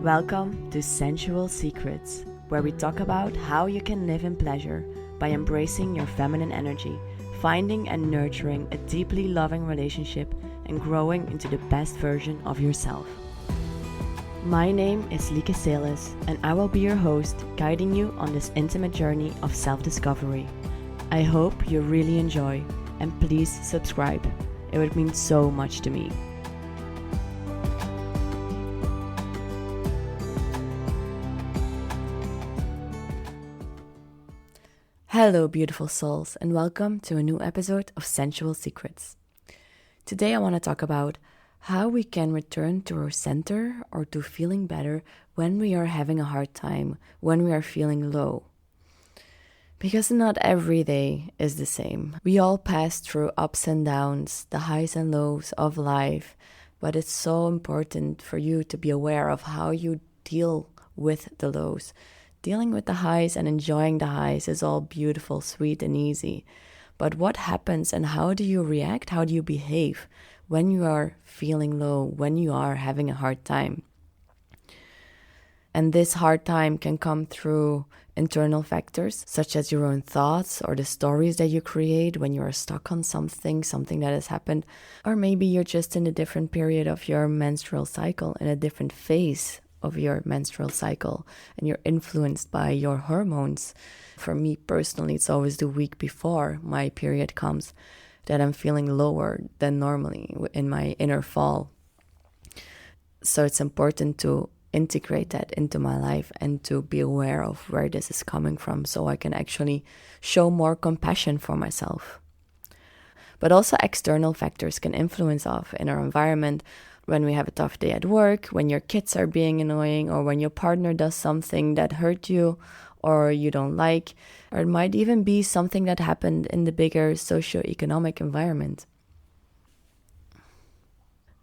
Welcome to Sentral Secrets, where we talk about how you can live in pleasure by embracing your feminine energy, finding and nurturing a deeply loving relationship, and growing into the best version of yourself. My name is Lieke Seles, and I will be your host, guiding you on this intimate journey of self-discovery. I hope you really enjoy, and please subscribe. It would mean so much to me. Hello beautiful souls, and welcome to a new episode of Sentral Secrets. Today I want to talk about how we can return to our center or to feeling better when we are having a hard time, when we are feeling low. Because not every day is the same. We all pass through ups and downs, the highs and lows of life, but it's so important for you to be aware of how you deal with the lows. Dealing with the highs and enjoying the highs is all beautiful, sweet, and easy. But what happens and how do you react? How do you behave when you are feeling low, when you are having a hard time? And this hard time can come through internal factors, such as your own thoughts or the stories that you create when you are stuck on something that has happened. Or maybe you're just in a different period of your menstrual cycle, in a different phase of your menstrual cycle, and you're influenced by your hormones. For me personally, it's always the week before my period comes that I'm feeling lower than normally in my inner fall. So it's important to integrate that into my life and to be aware of where this is coming from so I can actually show more compassion for myself. But also external factors can influence us in our environment. When we have a tough day at work, when your kids are being annoying, or when your partner does something that hurt you or you don't like, or it might even be something that happened in the bigger socio-economic environment.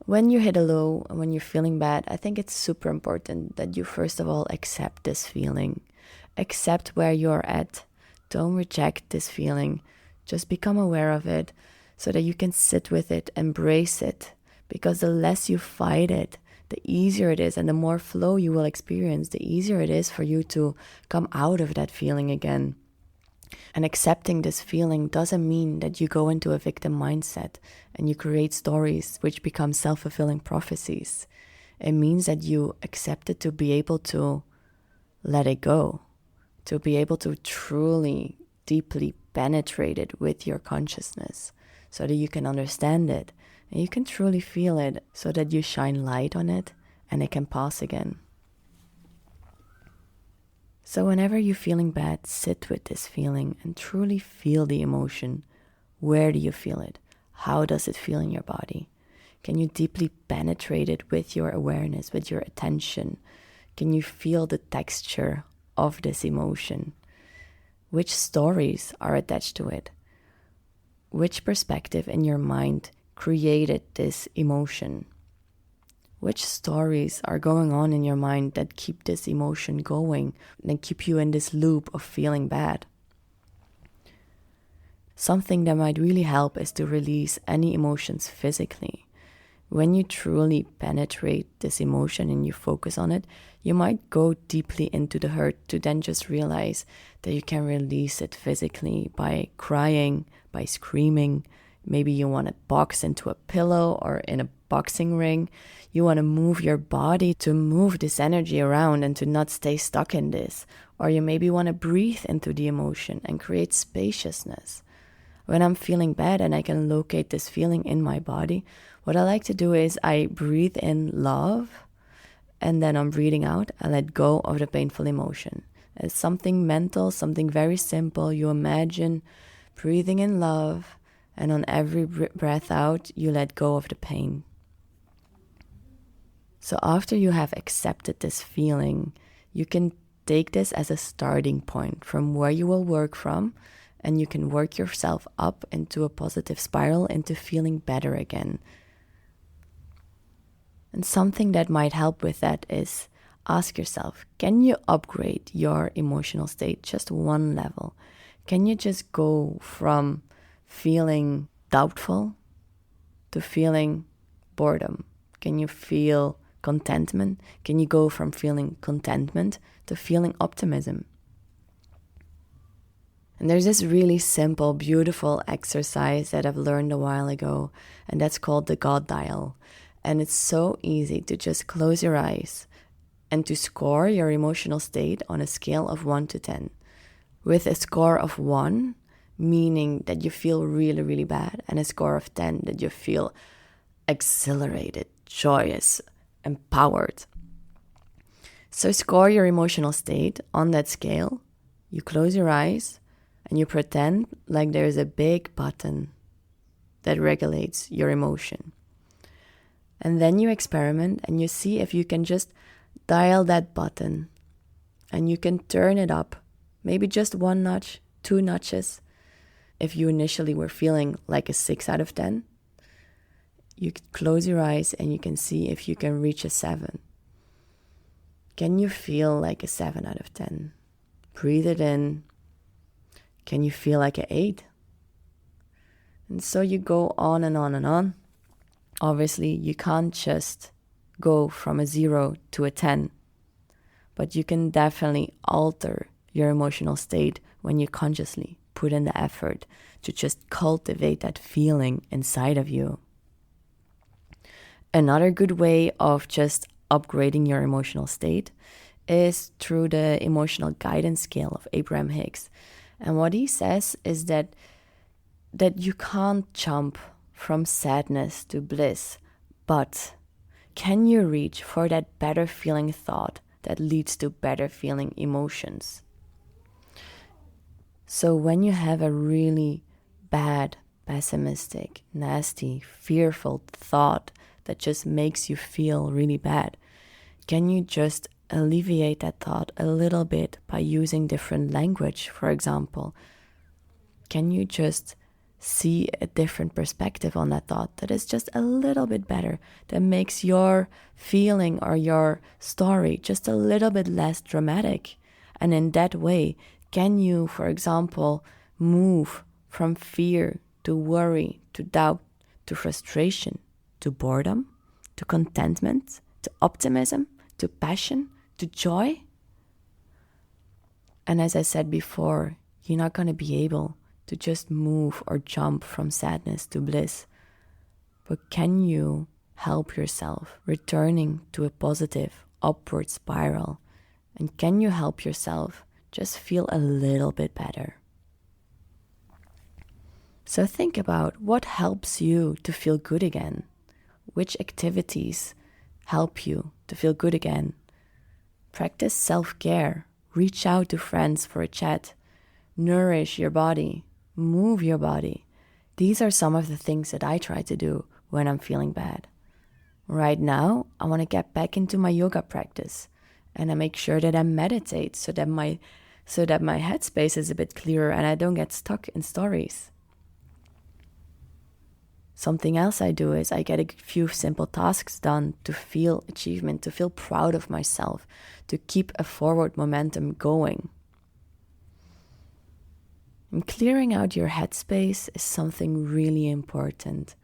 When you hit a low, when you're feeling bad, I think it's super important that you first of all accept this feeling. Accept where you're at. Don't reject this feeling. Just become aware of it so that you can sit with it, embrace it. Because the less you fight it, the easier it is, and the more flow you will experience, the easier it is for you to come out of that feeling again. And accepting this feeling doesn't mean that you go into a victim mindset and you create stories which become self-fulfilling prophecies. It means that you accept it to be able to let it go, to be able to truly, deeply penetrate it with your consciousness so that you can understand it. And you can truly feel it so that you shine light on it and it can pass again. So whenever you're feeling bad, sit with this feeling and truly feel the emotion. Where do you feel it? How does it feel in your body? Can you deeply penetrate it with your awareness, with your attention? Can you feel the texture of this emotion? Which stories are attached to it? Which perspective in your mind created this emotion? Which stories are going on in your mind that keep this emotion going and keep you in this loop of feeling bad? Something that might really help is to release any emotions physically. When you truly penetrate this emotion and you focus on it, you might go deeply into the hurt to then just realize that you can release it physically by crying, by screaming. Maybe you want to box into a pillow or in a boxing ring. You want to move your body to move this energy around and to not stay stuck in this. Or you maybe want to breathe into the emotion and create spaciousness. When I'm feeling bad and I can locate this feeling in my body, what I like to do is I breathe in love, and then I'm breathing out. I let go of the painful emotion. It's something mental, something very simple. You imagine breathing in love, and on every breath out, you let go of the pain. So after you have accepted this feeling, you can take this as a starting point from where you will work from, and you can work yourself up into a positive spiral, into feeling better again. And something that might help with that is ask yourself, can you upgrade your emotional state just one level? Can you just go from feeling doubtful to feeling boredom? Can you feel contentment? Can you go from feeling contentment to feeling optimism? And there's this really simple, beautiful exercise that I've learned a while ago, and that's called the God Dial. And it's so easy to just close your eyes and to score your emotional state on a scale of 1 to 10. With a score of 1, meaning that you feel really, really bad, and a score of 10 that you feel exhilarated, joyous, empowered. So score your emotional state on that scale. You close your eyes and you pretend like there's a big button that regulates your emotion. And then you experiment and you see if you can just dial that button and you can turn it up, maybe just 1 notch, 2 notches. If you initially were feeling like a 6 out of 10, you can close your eyes and you can see if you can reach a 7. Can you feel like a 7 out of 10? Breathe it in. Can you feel like an 8? And so you go on and on and on. Obviously, you can't just go from a 0 to a 10, but you can definitely alter your emotional state when you consciously put in the effort to just cultivate that feeling inside of you. Another good way of just upgrading your emotional state is through the emotional guidance scale of Abraham Hicks. And what he says is that you can't jump from sadness to bliss, but can you reach for that better feeling thought that leads to better feeling emotions? So when you have a really bad, pessimistic, nasty, fearful thought that just makes you feel really bad, can you just alleviate that thought a little bit by using different language, for example? Can you just see a different perspective on that thought that is just a little bit better, that makes your feeling or your story just a little bit less dramatic? And in that way, can you, for example, move from fear to worry, to doubt, to frustration, to boredom, to contentment, to optimism, to passion, to joy? And as I said before, you're not going to be able to just move or jump from sadness to bliss. But can you help yourself returning to a positive upward spiral? And can you help yourself just feel a little bit better? So think about what helps you to feel good again. Which activities help you to feel good again? Practice self-care. Reach out to friends for a chat. Nourish your body. Move your body. These are some of the things that I try to do when I'm feeling bad. Right now, I want to get back into my yoga practice, and I make sure that I meditate so that my headspace is a bit clearer and I don't get stuck in stories. Something else I do is I get a few simple tasks done to feel achievement, to feel proud of myself, to keep a forward momentum going. And clearing out your headspace is something really important,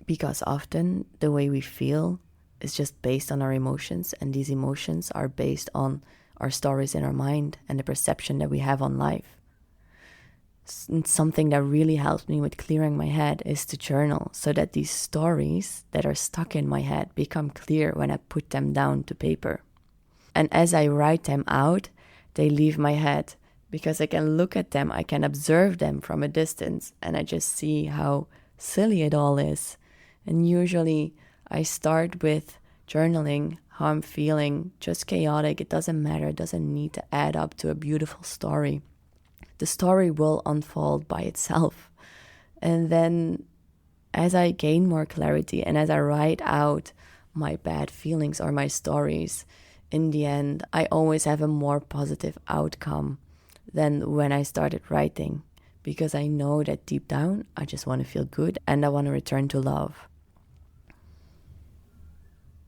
because often the way we feel is just based on our emotions, and these emotions are based on our stories in our mind and the perception that we have on life. Something that really helps me with clearing my head is to journal, so that these stories that are stuck in my head become clear when I put them down to paper. And as I write them out, they leave my head, because I can look at them, I can observe them from a distance, and I just see how silly it all is. And usually I start with journaling how I'm feeling, just chaotic. It doesn't matter, it doesn't need to add up to a beautiful story. The story will unfold by itself. And then as I gain more clarity and as I write out my bad feelings or my stories, in the end, I always have a more positive outcome than when I started writing, because I know that deep down, I just want to feel good and I want to return to love.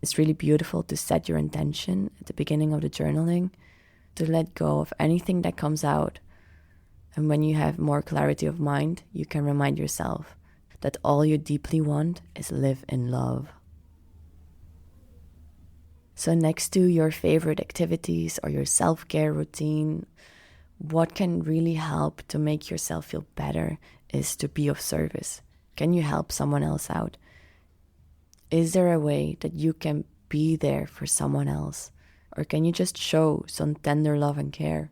It's really beautiful to set your intention at the beginning of the journaling, to let go of anything that comes out. And when you have more clarity of mind, you can remind yourself that all you deeply want is live in love. So next to your favorite activities or your self-care routine, what can really help to make yourself feel better is to be of service. Can you help someone else out? Is there a way that you can be there for someone else? Or can you just show some tender love and care?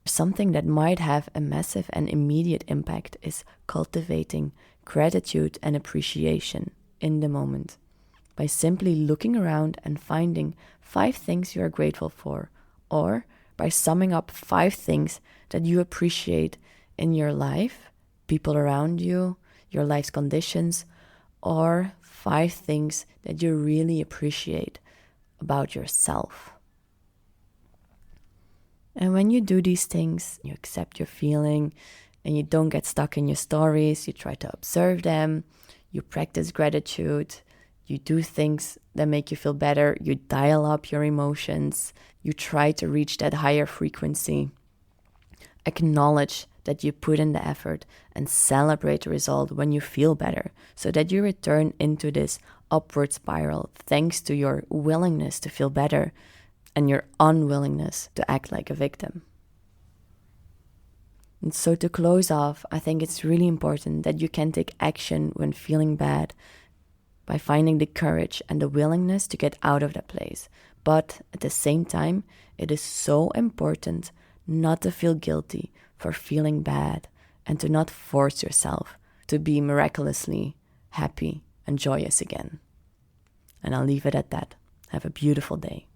Something that might have a massive and immediate impact is cultivating gratitude and appreciation in the moment by simply looking around and finding 5 things you are grateful for, or by summing up 5 things that you appreciate in your life, people around you, your life's conditions, or 5 things that you really appreciate about yourself. And when you do these things, you accept your feeling and you don't get stuck in your stories, you try to observe them, you practice gratitude, you do things that make you feel better, you dial up your emotions, you try to reach that higher frequency. Acknowledge that you put in the effort and celebrate the result when you feel better, so that you return into this upward spiral thanks to your willingness to feel better and your unwillingness to act like a victim. And so to close off, I think it's really important that you can take action when feeling bad by finding the courage and the willingness to get out of that place. But at the same time, it is so important not to feel guilty for feeling bad and to not force yourself to be miraculously happy and joyous again. And I'll leave it at that. Have a beautiful day.